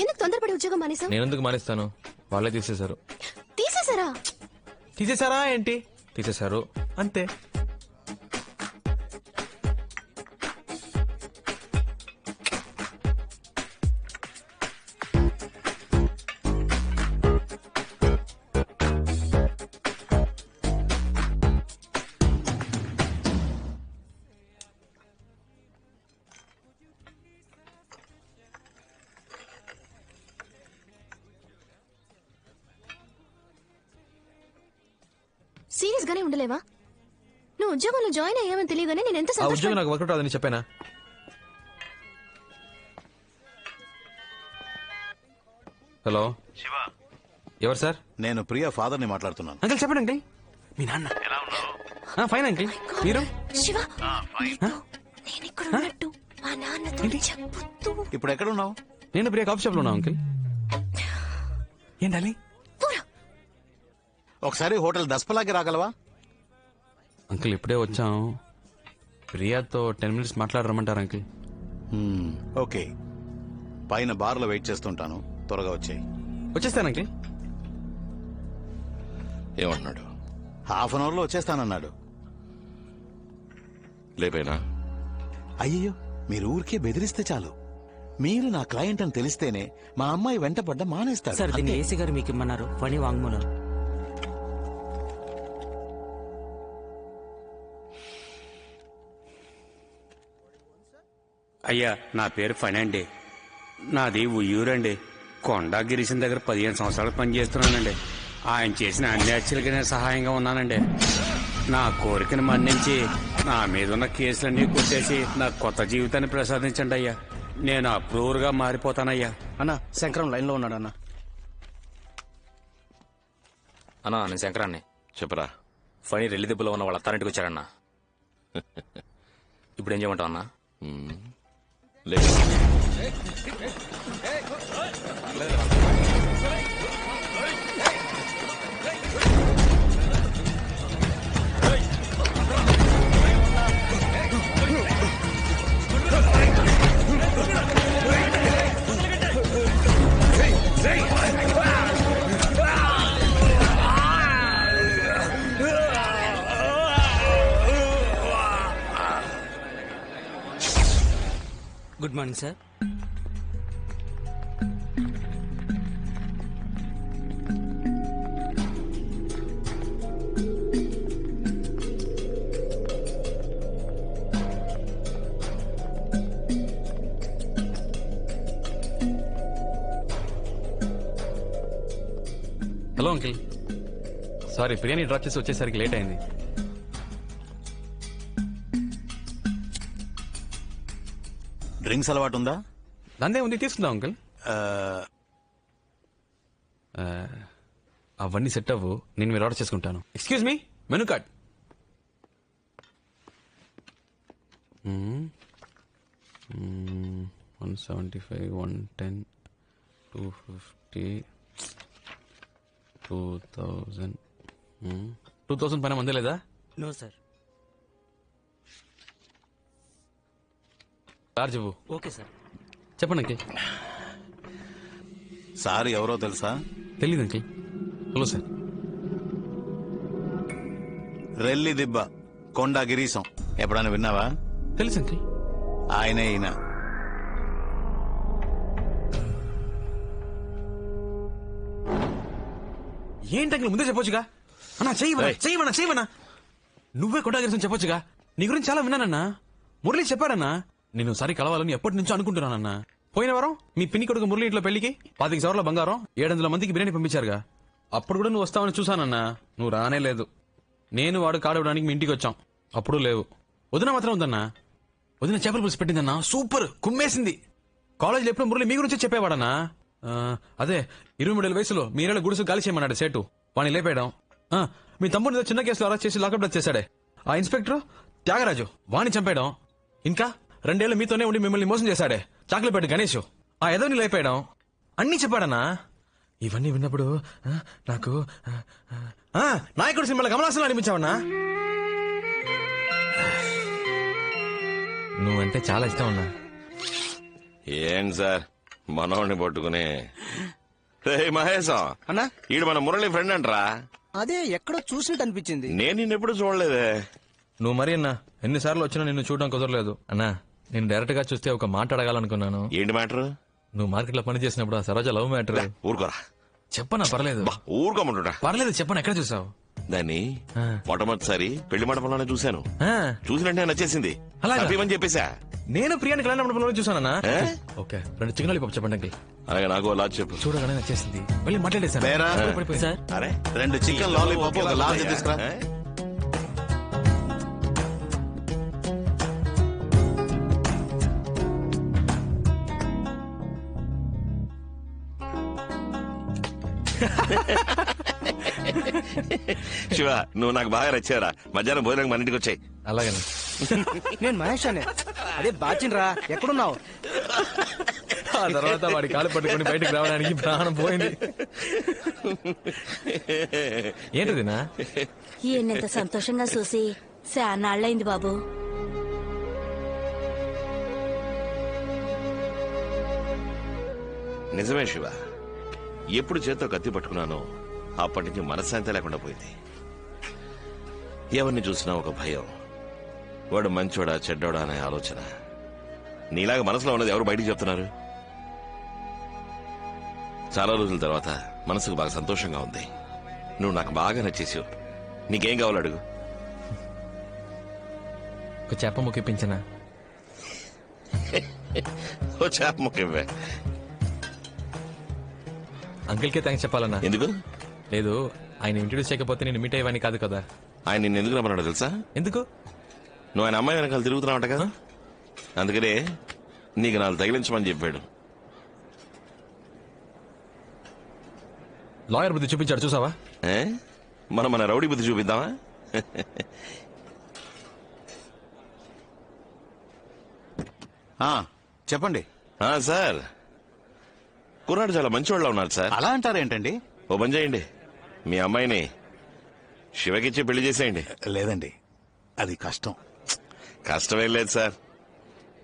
ఎందుకు తొందరపడి ఉద్యోగం మానేసావు? నేను ఎందుకు మానేస్తాను, వాళ్ళే తీసేశారు. తీసేసారా? తీసేశారా ఏంటి, తీసేశారు అంతే. సీరియస్ గానే ఉండలేవా? నువ్వు ఉద్యోగంలో జాయిన్ అయ్యావని తెలియగానే నేను ఎంత ఆ ఉద్యోగం నాకు వర్కౌట్ అవ్వదని చెప్పానా? హలో శివ, ఎవరు సార్? నేను ప్రియా ఫాదర్ ని మాట్లాడుతున్నాను. అంకుల్ చెప్పండి అంకుల్. మీ నాన్న ఎలా ఉన్నావు? Fine uncle. మీరు? శివ, నేను ఇక్కడ ఉన్నట్టు మా నాన్నతో చెప్పొద్దు. ఇప్పుడు ఎక్కడ ఉన్నావు? నేను ప్రియా కాఫీ షాప్ లో ఉన్నా అంకుల్. ఏంటని? ఒకసారి హోటల్ దస్పలాకి రాగలవా? అంకుల్ ఇప్పుడే వచ్చాం, ప్రియాతో 10 minutes మాట్లాడరమ్మంటారు అంకుల్. ఓకే, పైన బార్ లో వెయిట్ చేస్తుంటాను, త్వరగా వచ్చాయి. వచ్చేస్తాను అంకుల్. ఏమన్నాడు? హాఫ్ అన్ అవర్ లో వచ్చేస్తానన్నాడు. లేపేనా? అయ్యో, మీరు ఊరికే బెదిరిస్తే చాలు. మీరు నా క్లయింట్ అని తెలిస్తేనే మా అమ్మాయి వెంటపడ్డ మానేస్తాడు. సార్ దీన్ని ఏసీ గారు మీకు ఇమ్మన్నారు, పని వాంగ్మూలం. అయ్యా, నా పేరు ఫణండి. నాది ఉయ్యూరండి. కొండా గిరీశం దగ్గర 15 సంవత్సరాలు పనిచేస్తున్నానండి. ఆయన చేసిన అన్ని హత్యలకి నేను సహాయంగా ఉన్నానండి. నా కోరికను మన్నించి నా మీద ఉన్న కేసులన్నీ కొట్టేసి నాకు కొత్త జీవితాన్ని ప్రసాదించండి అయ్యా. నేను అప్రూవర్గా మారిపోతానయ్యా. అన్న శంకరం లైన్ లో ఉన్నాడు అన్న. అన్నా, నేను శంకరాన్ని. చెప్పరా. ఫణి రెల్లి దెబ్బలో ఉన్న వాళ్ళ అత్తారింటికి వచ్చారన్నా. ఇప్పుడు ఏం చేయమంటావు అన్నా? లేదు, good morning sir. Hello uncle, sorry ప్రియాని డ్రాప్ చేసి వచ్చేసరికి లేట్ అయింది. డ్రింక్స్ అలవాటు ఉందా? దాందే ఉంది, తీసుకుందాం అంకుల్. అవన్నీ సెట్ అవ్వు, నేను మీరు ఆర్డర్ చేసుకుంటాను. Excuse me, menu card. 175, 110, 250, 2000. 2000 పైన మందే లేదా? No sir. చార్జ్ ఇవ్వు. Okay sir. చెప్పండి అంకిల్. సార్ ఎవరో తెలుసా? తెలీదు అంకిల్. Hello sir. రెల్లి దిబ్బ, కొండా గిరీశం ఎప్పుడైనా విన్నావా? తెలుసు అంకిల్. ఆయనే ఈయన. ఏంటి అంకిల్ ముందే చెప్పొచ్చుగా? అన్నా చెయ్యమన్నా. నువ్వే కొట్టాగిరిసం చెప్పొచ్చుగా. నీ గురించి చాలా విన్నానన్నా. మురళి చెప్పాడన్నా. నేను సరి కలవాలని ఎప్పటి నుంచో అనుకుంటున్నానన్నా. పోయిన వారం మీ పిన్ని కొడుకు మురళి ఇంట్లో పెళ్లికి 25 సవర్ల బంగారం 700 మందికి బిర్యానీ పంపించారుగా. అప్పుడు కూడా నువ్వు వస్తావని చూసానన్నా. నువ్వు రానే లేదు. నేను వాడు కాడవడానికి మీ ఇంటికి వచ్చాం, అప్పుడు లేవు. వదిన మాత్రం ఉందన్నా. వదిన చేపల పులుసు పెట్టిందన్నా, సూపర్ కుమ్మేసింది. కాలేజీలో ఎప్పుడు మురళి మీ గురించి చెప్పేవాడన్నా. అదే 23 వయసులో మీరేళ్ళ గుడుసు గాలి చేయమన్నాడు సేటు. వాణ్ణి లేపేయడం. మీ తమ్ముడిని చిన్న కేసులో అరెస్ట్ చేసి లాకప్ డెత్ చేశాడే ఆ ఇన్స్పెక్టర్ త్యాగరాజు, వాణ్ణి చంపేయడం. ఇంకా 2 ఏళ్లు మీతోనే ఉండి మిమ్మల్ని మోసం చేశాడే చాక్లెట్ గణేష్, ఆ ఎదవని లేపేయడం. అన్ని చెప్పాడన్నా. ఇవన్నీ విన్నప్పుడు నాకు నాయకుడు సినిమాలో కమలాసన్ అనిపించావన్నా. నువ్వంటే చాలా ఇష్టం అన్నా. ఏం సార్ మనోడిని పట్టుకుని రేయ్ మహేశం అన్నా ఈడు మన మురళి ఫ్రెండ్ అంటరా. అదే ఎక్కడో చూసినట్టు అనిపించింది. నేను నిన్నెప్పుడు చూడలేదే. నువ్వు మరి అన్నా ఎన్నిసార్లు వచ్చినా నిన్ను చూడడం కుదరలేదు అన్నా. నేను డైరెక్ట్ గా చూస్తే ఒక మాట అడగాలనుకున్నాను. ఏంటి మ్యాటర్? నువ్వు మార్కెట్ లో పని చేసినప్పుడు ఆ సరోజ లవ్ మ్యాటర్ ఊరుకోరా. చెప్పనా? పర్లేదు ఊరుకోమంటున్నా. పర్లేదు చెప్పను. ఎక్కడ చూసావు? దాన్ని ఆ. మొట్టమొదటిసారి పెళ్లి మండపంలోనే చూశాను. ఆ, చూసినట్టే నచ్చేసింది. అలాగా? హ్యాపీమని చెప్పేశా. నేను ప్రియాని కళ్యాణ మండపంలో చూసానన్నా. ఏ? ఓకే, 2 చికెన్ లాలీపాప్ చెప్పండి అంకిల్. అలాగే నాకు లాజ్ చెప్పు. చూడగానే నచ్చేసింది. వెళ్ళి మాట్లాడేశాను. లేరా? పడిపోయింది. సార్ అరే 2 చికెన్ లాలీపాప్ ఒక లార్జ్ తీసుకురా. ఏ? శివ నువ్వు నాకు బాగా నచ్చారా. మధ్యాహ్నం భోజనం మన ఇంటికి వచ్చాయి. అలాగే నేను మహేష్ అనే. అదే బాచిన్రా, ఎక్కడున్నావు? ఆ తర్వాత వాడి కాలు పట్టుకుని బయటకు రావడానికి ప్రాణం పోయింది. ఏంటిదినా? ఈయనంత సంతోషంగా చూసి శానాళ్ళైంది బాబు. నిజమే శివ, ఎప్పుడు చేత్తో కత్తి పట్టుకున్నానో అప్పటి నుంచి మనశ్శాంతి లేకుండా పోయింది. ఎవరిని చూసినా ఒక భయం. వాడు మంచోడా చెడ్డోడా అనే ఆలోచన. నీలాగా మనసులో ఉన్నది ఎవరు బయటికి చెప్తున్నారు? చాలా రోజుల తర్వాత మనసుకు బాగా సంతోషంగా ఉంది. నువ్వు నాకు బాగా నచ్చేసావు. నీకేం కావాలి అడుగు. ఒక చేప ముక్కిపించనా? ఓ చేప ముఖ్యమే. అంకిల్కే థ్యాంక్స్ చెప్పాలన్నా. ఎందుకు? లేదు, ఆయన ఇంట్రడ్యూస్ చేయకపోతే నేను మీట్ అయ్యేవాని కాదు కదా. ఆయన నిన్ను ఎందుకు రమ్మన్నాడు తెలుసా? ఎందుకు? నువ్వు ఆయన అమ్మాయి వెనకాల తిరుగుతున్నావంట కదా, అందుకనే నీకు నాలుగు తగిలించమని చెప్పాడు. లాయర్ బుద్ధి చూపించాడు చూసావా? ఏ? మనం మన రౌడీ బుద్ధి చూపిద్దామా? చెప్పండి. సార్, కుర్రాడు చాలా మంచివాళ్ళ ఉన్నాడు సార్. అలా అంటారేంటండి? ఓ పని చేయండి, మీ అమ్మాయిని శివకిచ్చి పెళ్లి చేసేయండి. లేదండి, అది కష్టం. కష్టమేం లేదు సార్,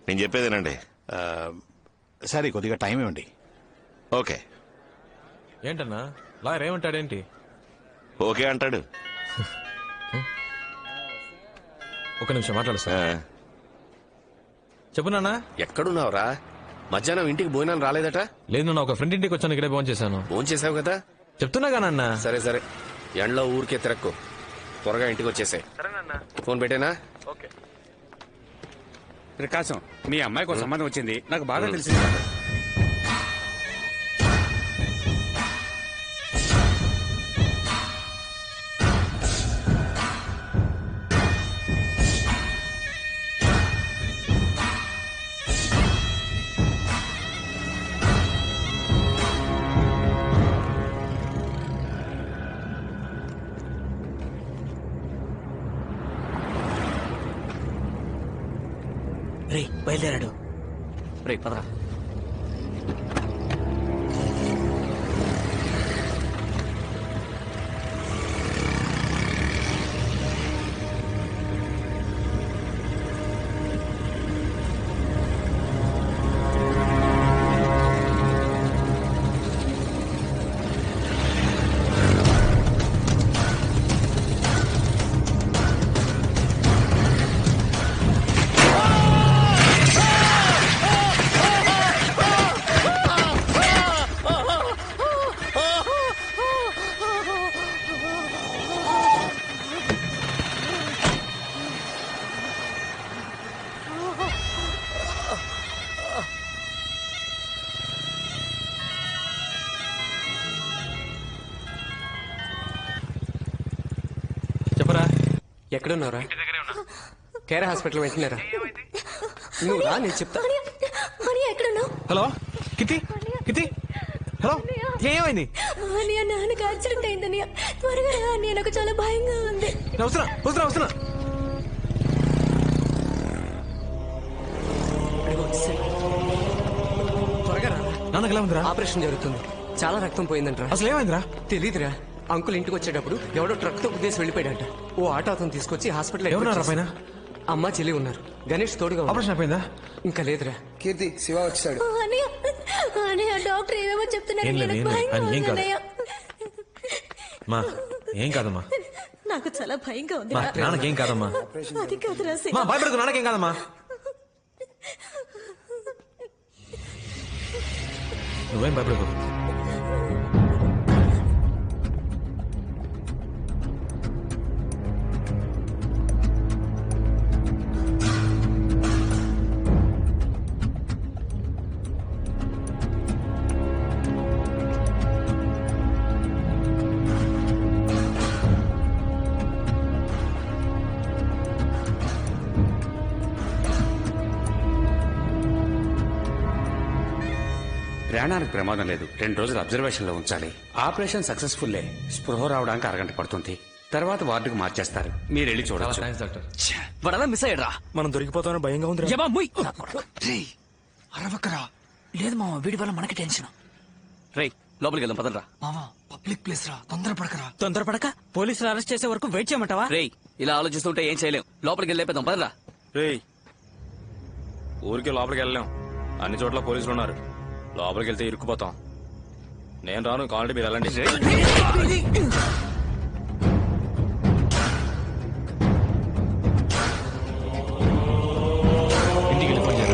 నేను చెప్పేదేనండి. సరే, కొద్దిగా టైం ఇవ్వండి. ఓకే. ఏంటన్నా లాయర్ ఏమంటాడేంటి? ఓకే అంటాడు. ఒక నిమిషం మాట్లాడుస్తా. ఆ, చెప్పు నాన్న. ఎక్కడున్నావురా? మధ్యాహ్నం ఇంటికి భోజనం రాలేదట? లేదు నాన్న, ఒక ఫ్రెండ్ ఇంటికి వచ్చాను, ఇక్కడే ఫోన్ చేశాను. ఫోన్ చేసావు కదా. చెప్తున్నాగా నాన్న. సరే సరే, ఎండలో ఊరికే తిరక్కు, త్వరగా ఇంటికి వచ్చేసాయి. ఫోన్ పెట్టేనా? ప్రకాశం, మీ అమ్మాయికి ఒక సంబంధం వచ్చింది, నాకు బాగా తెలిసింది. రే బయలుదేరాడు. రే పదరా. చెప్పరా? ఎక్కడున్నారా? కేర్ హాస్పిటల్ వెంటనేరా. నువ్వు రా, నేను చెప్తా. ఎక్కడున్నావు? హలో కితి, కితి, హలో, ఏమైంది? నాన్నకి యాక్సిడెంట్ అయిందని త్వరగా రా అన్నయ్య, నాకు చాలా భయంగా ఉంది. వస్తున్నా వస్తున్నా వస్తున్నా. త్వరగా రా. నాన్నకి ఎలా ఉందిరా? ఆపరేషన్ జరుగుతుంది, చాలా రక్తం పోయిందంటరా. అసలు ఏమైందిరా? తెలీదురా. అంకుల్ ఇంటికి వచ్చేటప్పుడు ఎవడో ట్రక్ తో ఉద్దేశం వెళ్ళిపోయాడంట. ఓ ఆటో అతను తీసుకొచ్చి హాస్పిటల్ ఎవరున్నారా పైన? అమ్మ చెల్లి ఉన్నారు. గణేష్ తోడుగా ఉన్నాడు. ఆపరేషన్ అయిపోయిందా? ఇంకా లేదురా. కీర్తి శివ వచ్చాడు. అన్నయ్య డాక్టర్ ఏమేమో చెప్తున్నారు. ఏం లేదు, నాకు ఏం లేదు. భయంగా ఆయన ఏం ఉంది కాదు. అన్నయ్య. మా ఏం కాదమ్మా. నాకు చాలా భయంగా ఉంది మా నాన్నకేం కాదమ్మా. అది కాదురా మా భయపడకు, నాన్నకేం కాదమ్మా. నువ్వేం భయపడకు. ప్రాణానికి ప్రమాదం లేదు. 2 రోజులు అబ్జర్వేషన్ లో ఉంచాలి. ఆపరేషన్ సక్సెస్ఫుల్లే. స్పృహ రావడానికి అరగంట పడుతుంది. తర్వాత వార్డుకు మార్చేస్తారు. మీరు వెళ్ళి చూడవచ్చు. Thanks doctor. వాడలా మిస్ అయ్యాడ్రా. మనం దొరికిపోతామని భయంగా ఉంది. అరవకరా. లేదు మామ, వీడి వల్ల మనకి టెన్షన్. రేయ్ లోపలికి వెళ్దాం పదరా. మామ పబ్లిక్ ప్లేస్ రా, తొందరపడకరా. తొందరపడక పోలీసులు అరెస్ట్ చేసే వరకు వెయిట్ చేయమంటావా? రేయ్ ఇలా ఆలోచిస్తుంటే ఏం చేయలేం. లోపలికి వెళ్ళేద్దాం పదరా. రేయ్ ఊరికే లోపలికి వెళ్ళలేం. అన్ని చోట్ల పోలీసులు ఉన్నారు. లోపలికి వెళ్తే ఇరుక్కుపోతాం. నేను రాను, కావాలంటే మీరు వెళ్ళండి. ఇంటికి వెళ్ళి ఫోన్ చేయాలి.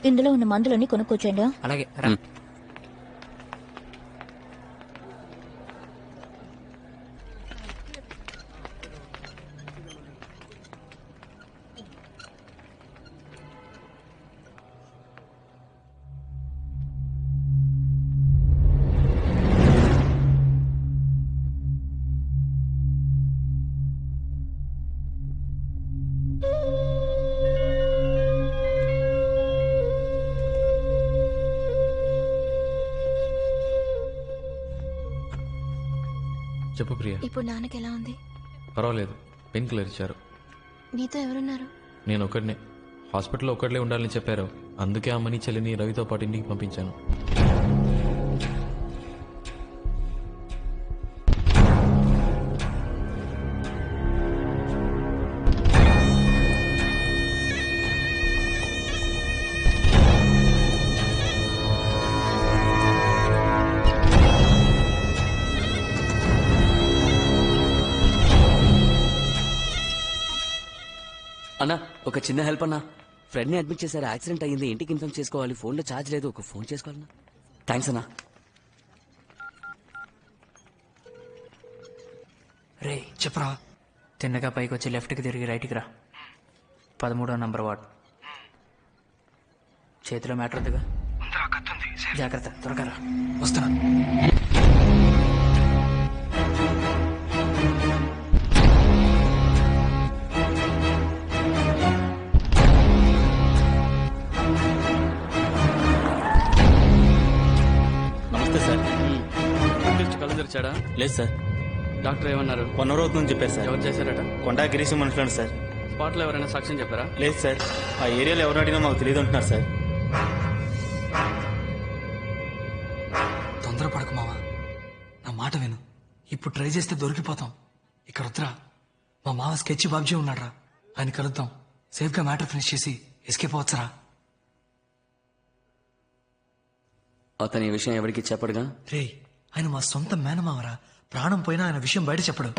ఇందులో ఉన్న మందులన్నీ కొనుక్కొచ్చేయండి. అలాగే రా. చెప్పు ప్రియా. ఇప్పుడు నాన్నకి ఎలా ఉంది? పర్వాలేదు, పెయిన్ కిల్లర్ ఇచ్చారు. నీతో ఎవరున్నారు? నేను ఒక్కడినే. హాస్పిటల్లో ఒక్కడలే ఉండాలని చెప్పారు. అందుకే అమ్మని చెల్లిని రవితో పాటు ఇంటికి పంపించాను. అన్నా ఒక చిన్న హెల్ప్ అన్నా. ఫ్రెండ్ ని అడ్మిట్ చేశారు, యాక్సిడెంట్ అయ్యింది, ఇంటికి ఇన్ఫార్మ్ చేసుకోవాలి. ఫోన్ లో ఛార్జ్ లేదు, ఒక ఫోన్ చేసుకోవాలన్నా. థ్యాంక్స్ అన్నా. రే చెప్పరా. తిన్నగా పైకి వచ్చి లెఫ్ట్కి తిరిగి రైట్కి రా. 13వ నంబర్ వార్డ్. చేతిలో మ్యాటర్ ఉందిగా, జాగ్రత్త. త్వరగా రా. వస్తున్నా. నమస్తే సార్. కళ్ళు తెరిచాడా? లేదు సార్. డాక్టర్ ఏమన్నారు? 1 అవర్ అవుతుందని చెప్పారు సార్. ఎవరు చేశారట? కొండా గిరీశం మనుషులు సార్. స్పాట్ లో ఎవరైనా సాక్ష్యం చెప్పారా? లేదు సార్. ఆ ఏరియాలో ఎవరు అడిగినా మాకు తెలియదు అంటున్నారు సార్. తొందరపడకు మావా, నా మాట విను. ఇప్పుడు ట్రై చేస్తే దొరికిపోతాం. ఇక్కడ వద్దురా. మా మావ స్కెచ్ బాబ్జీ ఉన్నాడ్రా, ఆయన కలుద్దాం. సేఫ్ గా మ్యాటర్ ఫినిష్ చేసి ఎస్కేప్ అవచ్చురా. అతని ఈ విషయం ఎవరికి చెప్పడుగా? రే ఆయన మా సొంత మేనమావరా. ప్రాణం పోయినా ఆయన విషయం బయట చెప్పడు.